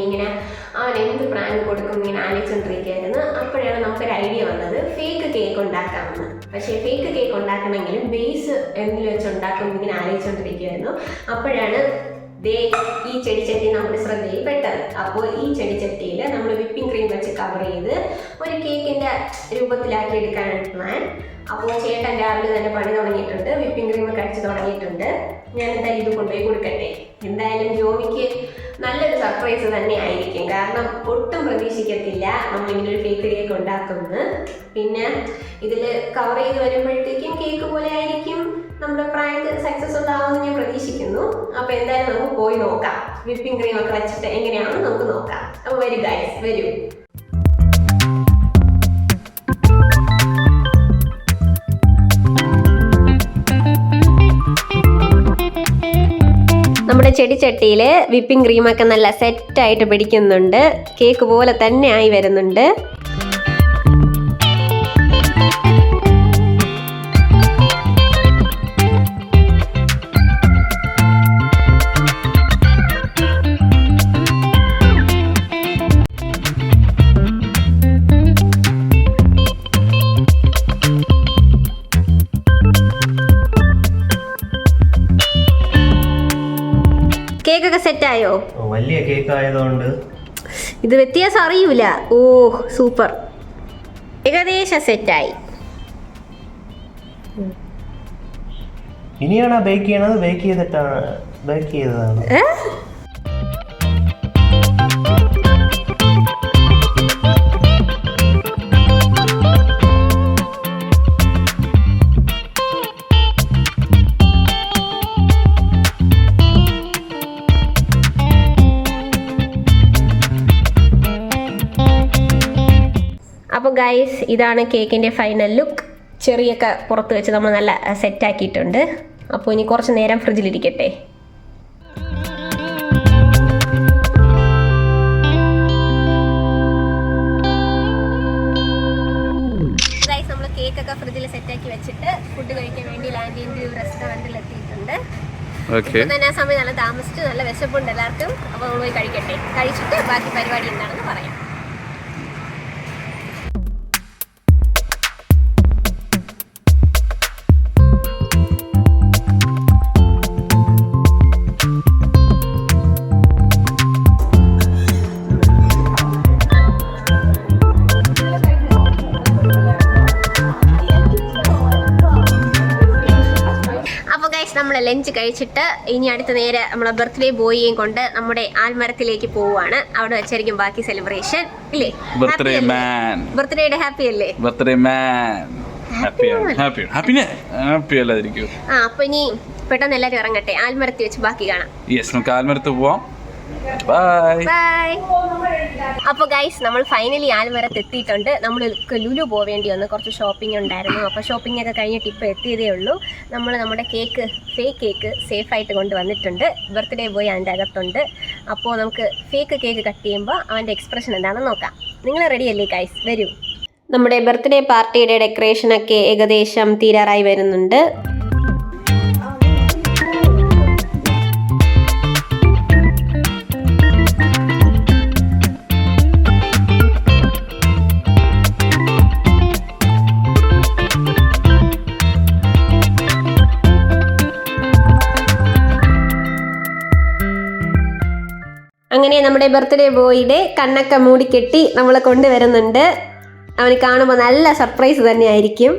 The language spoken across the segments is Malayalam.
ഇങ്ങനെ അവൻ എന്ത് പ്രാങ്ക് കൊടുക്കും ഇങ്ങനെ ആലോചിച്ചുകൊണ്ടിരിക്കുകയായിരുന്നു. അപ്പോഴാണ് നമുക്കൊരു ഐഡിയ വന്നത് ഫേക്ക് കേക്ക് ഉണ്ടാക്കാമെന്ന്. പക്ഷേ ഫേക്ക് കേക്ക് ഉണ്ടാക്കണമെങ്കിലും ബേസ് എന്തിൽ വെച്ച് ഉണ്ടാക്കും ഇങ്ങനെ ആലോചിച്ചുകൊണ്ടിരിക്കുകയായിരുന്നു. അപ്പോഴാണ് ഈ ചെടിച്ചട്ടി നമ്മുടെ ശ്രദ്ധയിൽ പെട്ടത്. അപ്പോൾ ഈ ചെടിച്ചട്ടിയിൽ നമ്മൾ വിപ്പിംഗ് ക്രീം വെച്ച് കവർ ചെയ്ത് ഒരു കേക്കിൻ്റെ രൂപത്തിലാക്കി എടുക്കാനാണ് പ്ലാൻ. അപ്പോൾ ചേട്ടൻ രാവിലെ തന്നെ പണി തുടങ്ങിയിട്ടുണ്ട്, വിപ്പിംഗ് ക്രീം ഒക്കെ അടിച്ച് തുടങ്ങിയിട്ടുണ്ട്. ഞാൻ എന്തായാലും ഇത് കൊണ്ടുപോയി കൊടുക്കട്ടെ. എന്തായാലും ജോമിക്ക് നല്ലൊരു സർപ്രൈസ് തന്നെ ആയിരിക്കും. കാരണം ഒട്ടും പ്രതീക്ഷിക്കത്തില്ല നമ്മളിങ്ങനെ ഒരു ഫേക്ക് കേക്ക് ഉണ്ടാക്കുന്നത്. പിന്നെ ഇതിൽ കവർ ചെയ്ത് വരുമ്പോഴത്തേക്കും കേക്ക് പോലെ ആയിരിക്കും. നമ്മുടെ പ്രാങ്ക് സക്സസ്ഫുൾ ആവുമെന്ന് ഞാൻ പ്രതീക്ഷിക്കുന്നു. അപ്പോൾ എന്തായാലും നമുക്ക് പോയി നോക്കാം. വിപ്പിംഗ് ക്രീം ഒക്കെ വെച്ചിട്ട് എങ്ങനെയാണെന്ന് നമുക്ക് നോക്കാം. അപ്പോൾ വരൂ ഗൈസ്, വരൂ. നമ്മുടെ ചെടിച്ചട്ടിയിൽ വിപ്പിംഗ് ക്രീമൊക്കെ നല്ല സെറ്റായിട്ട് പിടിക്കുന്നുണ്ട്. കേക്ക് പോലെ തന്നെ ആയി വരുന്നുണ്ട്. കേക്കൊക്കെ സെറ്റായോ? വലിയ കേക്ക് ആയതുകൊണ്ട് ഇത് വ്യത്യാസം അറിയൂല. ഓ സൂപ്പർ, ഏകദേശം സെറ്റായി. ഇനിയാണ് ബേക്ക് ചെയ്യണത്? ബേക്ക് ചെയ്തതാണ്. അപ്പോൾ ഗൈസ്, ഇതാണ് കേക്കിൻ്റെ ഫൈനൽ ലുക്ക്. ചെറിയൊക്കെ പുറത്ത് വെച്ച് നമ്മൾ നല്ല സെറ്റാക്കിയിട്ടുണ്ട്. അപ്പോൾ ഇനി കുറച്ച് നേരം ഫ്രിഡ്ജിലിരിക്കട്ടെ. ഗൈസ്, നമ്മൾ കേക്കൊക്കെ ഫ്രിഡ്ജിൽ സെറ്റാക്കി വെച്ചിട്ട് ഫുഡ് കഴിക്കാൻ വേണ്ടി ലാൻഡിൻ്റെ റെസ്റ്റോറൻറ്റിൽ എത്തിയിട്ടുണ്ട്. ഇപ്പോൾ തന്നെ ആ സമയം നല്ല താമസിച്ച് നല്ല വിശപ്പുണ്ട് എല്ലാവർക്കും. അപ്പോൾ നമ്മൾ പോയി കഴിക്കട്ടെ. കഴിച്ചിട്ട് ബാക്കി പരിപാടി എന്താണെന്ന് പറയാം. നമ്മൾ ലഞ്ച് കഴിച്ചിട്ട് ഇനി അടുത്ത നേരെ നമ്മളെ ബർത്ത്ഡേ ബോയിയെയും കൊണ്ട് നമ്മുടെ ആൽമരത്തിലേക്ക് പോവുകയാണ്. അവിടെ വെച്ചായിരിക്കും ബാക്കി സെലിബ്രേഷൻ ഇല്ലേ? ബർത്ത്ഡേയുടെ ഹാപ്പി അല്ലേ? അപ്പൊ ഇനി പെട്ടെന്ന് എല്ലാവരും ഇറങ്ങട്ടെ. ആൽമരത്തിൽ വെച്ച് ബാക്കി കാണാം. നമുക്ക് ആൽമരത്ത് പോവാം. ബൈ. അപ്പോൾ ഗൈസ്, നമ്മൾ ഫൈനലി ആൽമരത്ത് എത്തിയിട്ടുണ്ട്. നമ്മൾ ലുലു പോവേണ്ടി വന്നു, കുറച്ച് ഷോപ്പിംഗ് ഉണ്ടായിരുന്നു. അപ്പോൾ ഷോപ്പിംഗ് ഒക്കെ കഴിഞ്ഞിട്ട് ഇപ്പോൾ എത്തിയതേ ഉള്ളൂ. നമ്മൾ നമ്മുടെ കേക്ക്, ഫേക്ക് കേക്ക് സേഫായിട്ട് കൊണ്ടുവന്നിട്ടുണ്ട്. ബർത്ത്ഡേ ബോയ് അതിൻ്റെ അകത്തുണ്ട്. അപ്പോൾ നമുക്ക് ഫേക്ക് കേക്ക് കട്ട് ചെയ്യുമ്പോൾ അവൻ്റെ എക്സ്പ്രഷൻ എന്താണെന്ന് നോക്കാം. നിങ്ങൾ റെഡിയല്ലേ ഗൈസ്? വരൂ. നമ്മുടെ ബർത്ത്ഡേ പാർട്ടിയുടെ ഡെക്കറേഷനൊക്കെ ഏകദേശം തീരാറായി വരുന്നുണ്ട്. അങ്ങനെ നമ്മുടെ ബർത്ത്ഡേ ബോയുടെ കണ്ണൊക്കെ മൂടിക്കെട്ടി നമ്മൾ കൊണ്ടുവരുന്നുണ്ട്. അവന് കാണുമ്പോൾ നല്ല സർപ്രൈസ് തന്നെയായിരിക്കും.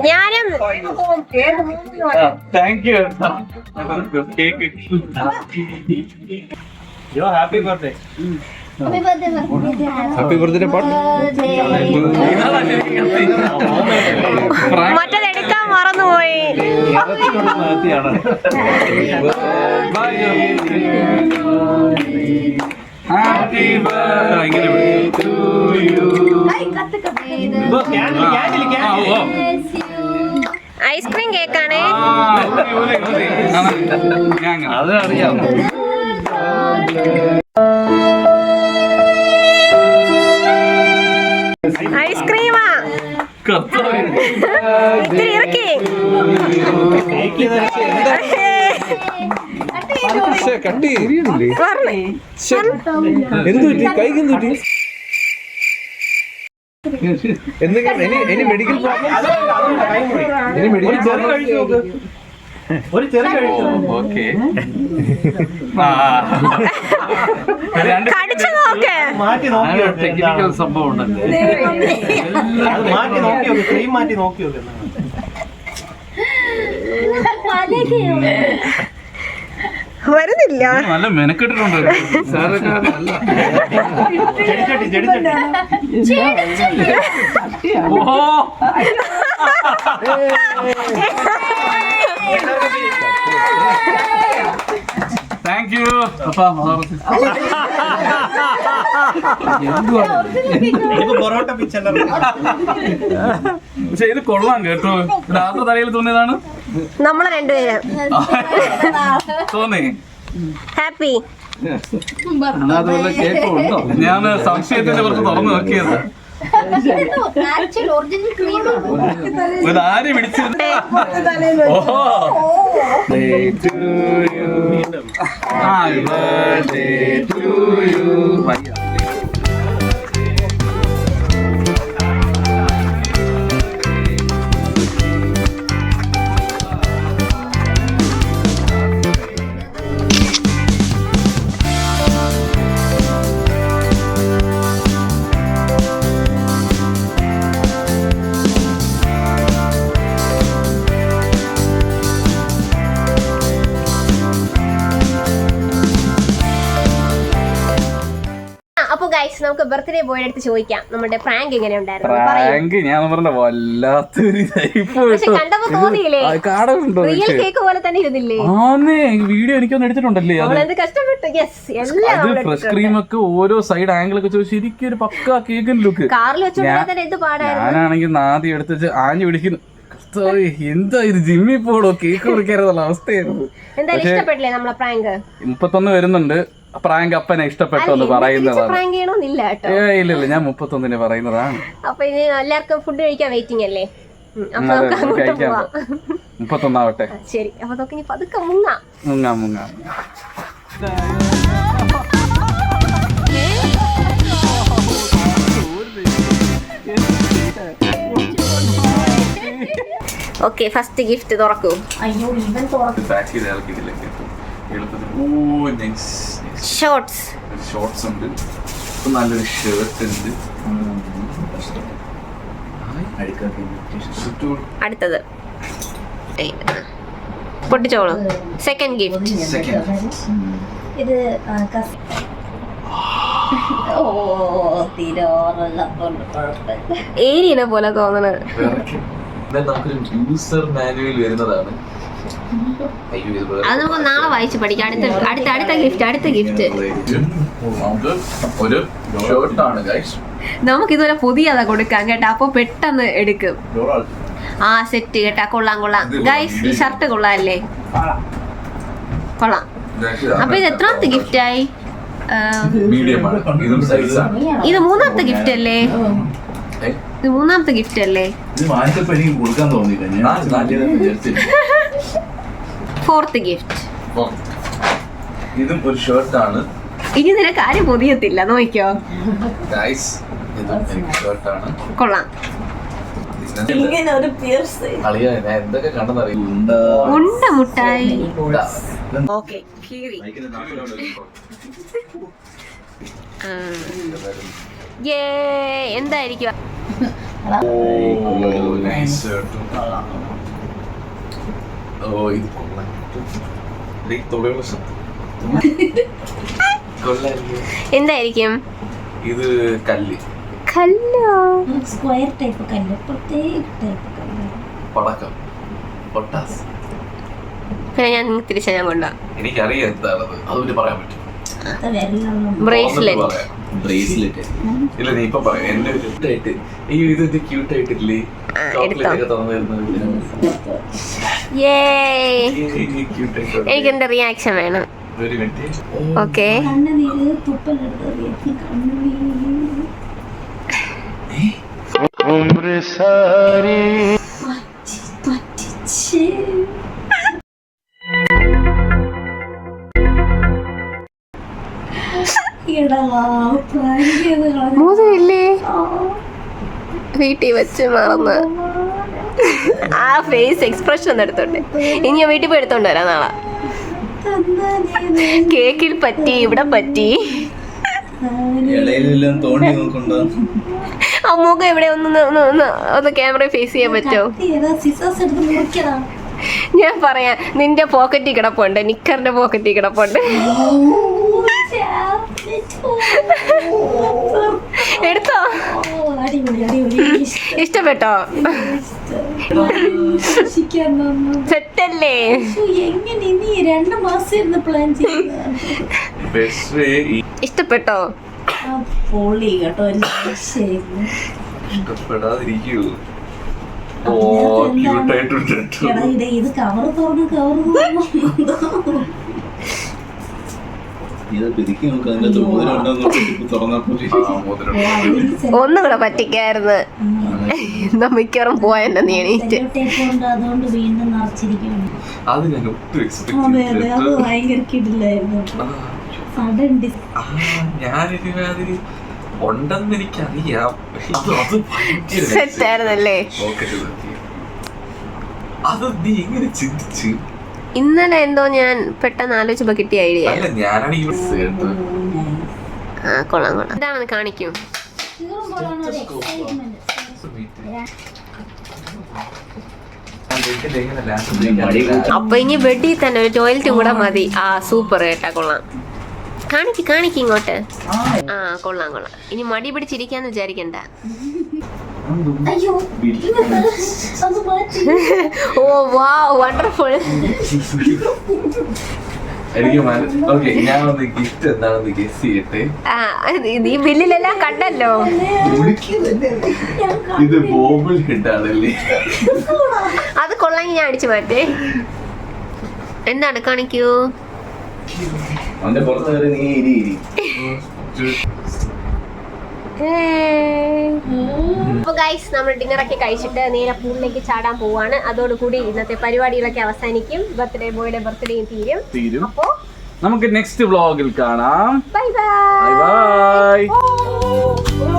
ഞാനും ഹാപ്പി ബർത്ത്ഡേ. മറ്റതെടുക്കാൻ മറന്നുപോയി. Happy birthday to ഐസ്ക്രീം കേക്കാണേ. അത് അറിയാം. ഐസ്ക്രീമാ ഇത്തിരി ഇറക്കി. കട്ടി പറഞ്ഞേ. എന്തുപറ്റി കൈക്ക് എന്തുപറ്റി എന്തെങ്കിലും ഇനി മെഡിക്കൽ ഇനി മെഡിക്കൽ ഒരു ചെറിയ കഴിച്ചു. ഓക്കെ കടിച്ചു നോക്ക്. മാറ്റി നോക്കി ടെക്നിക്കൽ സംഭവം ഉണ്ടല്ലേ അത് മാറ്റി നോക്കി നോക്ക്. ക്രീം മാറ്റി നോക്കി നോക്ക്. വരുന്നില്ല. നല്ല മെനക്കെട്ടിട്ടുണ്ട് സാറൊക്കെ നല്ല ചെടിച്ചട്ടി ചെടിച്ചട്ടി. ഓ താങ്ക് യു പൊറോട്ട പിച്ചല്ല. പക്ഷെ ഇത് കൊള്ളാം കേട്ടോ. ഇത് ആരുടെ തലയിൽ തോന്നിയതാണ്? നമ്മള് രണ്ടുപേരും തോന്നി ഹാപ്പി. അതുപോലെ കേക്ക് ഉണ്ടോ? ഞാൻ സംശയത്തിന്റെ പുറത്ത് തുറന്നു നോക്കിയത്. ആര് പിടിച്ചിരുന്നു? ഓഹോ അപ്പൊ ഗൈസ് നമുക്ക് ബർത്ത്ഡേ ബോയുടെ അടുത്ത് ചോദിക്കാം നമ്മുടെ പ്രാങ്ക് എങ്ങനെ ഉണ്ടായിരുന്നു. പ്രാങ്ക് ഞാൻ പറഞ്ഞ വല്ലാത്തൊരു പക്ഷെ കണ്ടപ്പോ തോന്നിയില്ലേ റിയൽ കേക്ക് പോലെ തന്നെ ഇരുന്നില്ലേ? ആന്നേ വീഡിയോ എനിക്കൊന്ന് എടുത്തിട്ടുണ്ടല്ലേ നമ്മളെന്ത് കഷ്ടപ്പെട്ടു. യെസ് എല്ലാം അത് ഫ്രഷ് ക്രീം ഒക്കെ ഓരോ സൈഡ് ആംഗിൾ ഒക്കെ ചോദിച്ചു ശരിക്കും ഒരു പക്ക കേക്കിൻ ലുക്ക്. കാറിൽ വെച്ചോണ്ടാ തന്നെ എന്ത് പാടായിരുന്നു. ഞാനാണെങ്കിൽ ആദ്യം എടുത്ത് ആഞ്ഞു പിടിക്കുന്നു. എന്താ ഇത് ജിമ്മിൽ പോടോ കേക്ക് മുറിക്കാനുള്ള അവസ്ഥയായിരുന്നു. എന്തായാലും ഇഷ്ടപ്പെട്ടില്ലേ നമ്മളെ പ്രാങ്ക്? 31 വരുന്നുണ്ട്. പ്രാങ്ക് അപ്പനെ ഇഷ്ടപ്പെട്ടു എന്ന് പറയുന്നതാണ്. പ്രാങ്ക് ചെയ്യണമെന്നില്ല കേട്ടോ. ഇല്ല ഞാൻ 31 പറയുന്നതാണ്. അപ്പൊ ഇനി എല്ലാവർക്കും ഫുഡ് കഴിക്കാൻ വെയിറ്റിംഗ് അല്ലേ? അപ്പൊ നമുക്ക് അങ്ങോട്ട് പോവാം. 31 ആവട്ടെ. ശരി അപ്പൊ നമുക്ക് ഇനി പതുക്കെ മുങ്ങാം. മുങ്ങാം ഓക്കെ ഫസ്റ്റ് ഗിഫ്റ്റ് തുറക്കൂ. ഷോർട്സ് ഉണ്ട്, നല്ലൊരു ഷർട്ട് ഉണ്ട്. അടുത്തത് പൊട്ടിച്ചോളൂ. Second gift. ഇത് ഏരിയനെ പോലെ തോന്നണത്. നമുക്കൊരു യൂസർ മാനുവൽ വരുന്നതാണ്. അത് നമുക്ക് നാളെ വായിച്ച് പഠിക്കാം. അടുത്ത ഗിഫ്റ്റ് നമുക്ക് ഒരു ഷർട്ടാണ് ഗൈസ്. നമുക്ക് ഇതുപോലെ പുതിയതാ കൊടുക്കാം കേട്ടാ. അപ്പൊ പെട്ടെന്ന് എടുക്കും. ആ സെറ്റ് കേട്ടാ. കൊള്ളാം ഗൈസ്. ഈ ഷർട്ട് കൊള്ളാല്ലേ? കൊള്ളാം. അപ്പൊ ഇത് എത്രാമത്തെ ഗിഫ്റ്റ് ആയി? ഇത് മൂന്നാമത്തെ ഗിഫ്റ്റ് അല്ലേ? ഇത് മൂന്നാമത്തെ ഗിഫ്റ്റ് അല്ലേ? Fourth gift. ഇതും ഒരു ഷർട്ടാണ്. ഇനി നിനക്ക് ആരും പൊതിയത്തില്ല നോക്കിയോ. ഷർട്ടാണ്. കൊള്ളാം. എന്തൊക്കെ കണ്ടെന്നറിയില്ല. ഉണ്ട മുട്ടായി. ഓക്കെ എന്തായിരിക്കും? എന്തായിരിക്കും ഇത്? കല്ലോ? സ്ക്വയർ ടൈപ്പ് കല്ല്, പ്രത്യേക ടൈപ്പ് കല്ല്. പടക്കം, പൊട്ടാസ്. പിന്നെ ഞാൻ തിരിച്ചാ ഞാൻ കൊണ്ടാ. എനിക്കറിയാം എന്താണത്. അതുകൊണ്ട് പറയാൻ പറ്റും. വിരലുള്ള ബ്രേസ്ലെറ്റ്. ബ്രേസ്ലെറ്റ് ഇല്ല നീ ഇപ്പൊ പറയാം എന്റെ ക്യൂട്ടായിട്ട് ഈ ഇത് ക്യൂട്ടായിട്ടില്ലേ ചോക്ലേറ്റ് ഒക്കെ തന്നിരുന്നത് എനിക്ക് എന്റെ റിയാക്ഷൻ വേണം. ഒരു മിനിറ്റ് ഓക്കെ കണ്ണുനീര് തുപ്പലെടുത്ത് കണ്ണുനീര് പറ്റിച്ച് മോതിരില്ലേ വീട്ടിൽ വെച്ച് മറന്ന് ആ ഫേസ് എക്സ്പ്രഷൻ ഒന്ന് എടുത്തോട്ടെ. ഇനി ഞാൻ വീട്ടിൽ പോയി എടുത്തോണ്ട് വരാം നാളെ. കേക്കിൽ പറ്റി, ഇവിടെ പറ്റി, തോണ്ടി നോക്കണ്ടോ അമ്മൂക്ക് ഇവിടെ ഒന്ന് ക്യാമറ ഫേസ് ചെയ്യാൻ പറ്റോ? ഞാൻ പറയാം, നിന്റെ പോക്കറ്റിൽ കിടപ്പുണ്ട്, നിക്കറിന്റെ പോക്കറ്റിൽ കിടപ്പുണ്ട്. എടുത്തോ? ഇഷ്ടപ്പെട്ടോ? സെറ്റല്ലേ? ഇഷ്ടപ്പെട്ടോ? ഇഷ്ടപ്പെടാതിരിക്കൂ. ഇത് കവർ തുറന്ന് ഒന്നുകൂടെ പറ്റിക്കായിരുന്നു. എന്നാ മിക്കറും പോയെന്നെ നീ എണീറ്റ്. അതുകൊണ്ട് വീണ്ടും നിറച്ചിരിക്കുന്നു. അത് ഞാൻ ഒട്ടും അതെ അതെ, അത് ഭയങ്കര കിടിലായിരുന്നു. ഞാനിതിമാതിരി ഉണ്ടെന്ന് എനിക്കറിയാം. സെറ്റായിരുന്നല്ലേ? അത് നീ എങ്ങനെ ചിന്തിച്ചു? ഇന്നലെ എന്തോ ഞാൻ പെട്ടെന്ന് ആലോചിച്ചപ്പോ കിട്ടിയ ഐഡിയ. കൊള്ളാം കൊള്ളാം. ഇതാണെന്ന് കാണിക്കും. അപ്പൊ ഇനി ബെഡിൽ തന്നെ ഒരു ടോയ്ലറ്റ് കൂടെ മതി. ആ സൂപ്പർ കേട്ടാ, കൊള്ളാം. കാണിക്ക് ഇങ്ങോട്ട്. ആ കൊള്ളാം കൊള്ളാം. ഇനി മടി പിടിച്ചിരിക്കാന്ന് വിചാരിക്കണ്ട. അയ്യോ ഓ വാ വണ്ടർഫുൾ. ഞാനൊന്ന് ഗിഫ്റ്റ് എന്താണെന്ന് ഗസ് ചെയ്യട്ടെ. നീ ബില്ലിലെല്ലാം കണ്ടല്ലോ. ഇത് ബോബിൾ ഹെഡ് ആണല്ലേ? അത് കൊള്ളാങ്കി ഞാൻ അടിച്ചു മാറ്റേ. എന്താണ് കാണിക്കൂ. അപ്പൊ ഗൈസ്, നമ്മൾ ഡിന്നറൊക്കെ കഴിച്ചിട്ട് നേരെ പൂളിലേക്ക് ചാടാൻ പോവാണ്. അതോടുകൂടി ഇന്നത്തെ പരിപാടികളൊക്കെ അവസാനിക്കും. ബർത്ത്ഡേ ബോയുടെ ബർത്ത്ഡേയും തീരും. അപ്പോ നമുക്ക് നെക്സ്റ്റ് വ്ളോഗിൽ കാണാം. Bye bye. Bye bye.